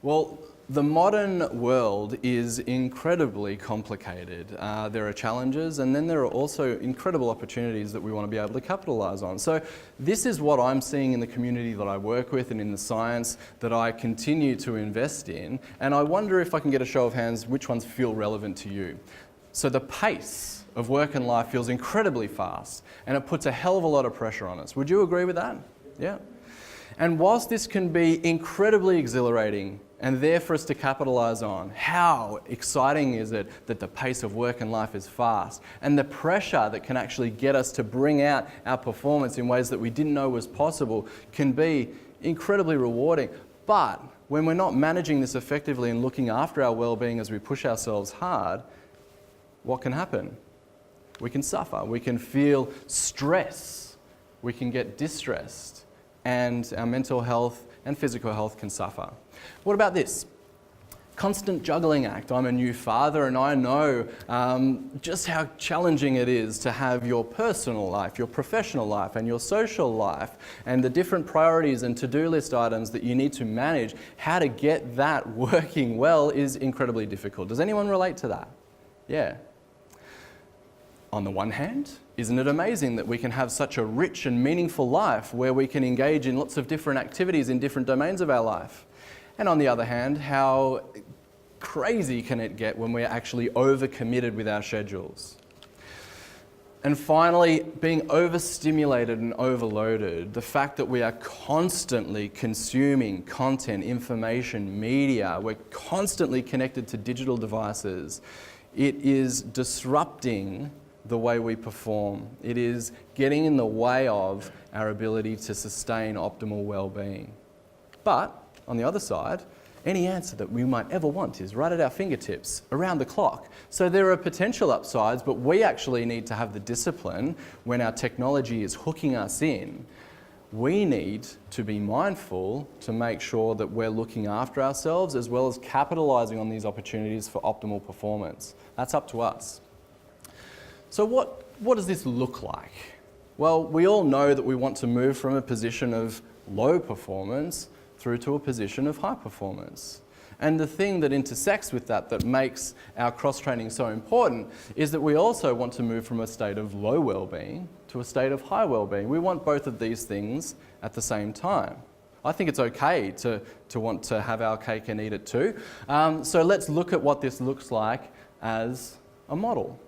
Well, the modern world is incredibly complicated. There are challenges, and then there are also incredible opportunities that we want to be able to capitalise on. So this is what I'm seeing in the community that I work with and in the science that I continue to invest in, and I wonder if I can get a show of hands which ones feel relevant to you. So the pace of work and life feels incredibly fast, and it puts a hell of a lot of pressure on us. Would you agree with that? Yeah. And whilst this can be incredibly exhilarating and there for us to capitalise on, how exciting is it that the pace of work and life is fast, and the pressure that can actually get us to bring out our performance in ways that we didn't know was possible can be incredibly rewarding. But when we're not managing this effectively and looking after our well-being as we push ourselves hard, what can happen? We can suffer, we can feel stress, we can get distressed, and our mental health and physical health can suffer. What about this? Constant juggling act. I'm a new father and I know just how challenging it is to have your personal life, your professional life and your social life, and the different priorities and to-do list items that you need to manage. How to get that working well is incredibly difficult. Does anyone relate to that? Yeah. On the one hand, isn't it amazing that we can have such a rich and meaningful life where we can engage in lots of different activities in different domains of our life? And on the other hand, how crazy can it get when we're actually overcommitted with our schedules? And finally, being overstimulated and overloaded, the fact that we are constantly consuming content, information, media, we're constantly connected to digital devices, it is disrupting the way we perform. It is getting in the way of our ability to sustain optimal well-being. But on the other side, any answer that we might ever want is right at our fingertips, around the clock. So there are potential upsides, but we actually need to have the discipline when our technology is hooking us in. We need to be mindful to make sure that we're looking after ourselves as well as capitalising on these opportunities for optimal performance. That's up to us. So what does this look like? Well, we all know that we want to move from a position of low performance through to a position of high performance. And the thing that intersects with that makes our cross-training so important is that we also want to move from a state of low well-being to a state of high well-being. We want both of these things at the same time. I think it's okay to want to have our cake and eat it too. So let's look at what this looks like as a model.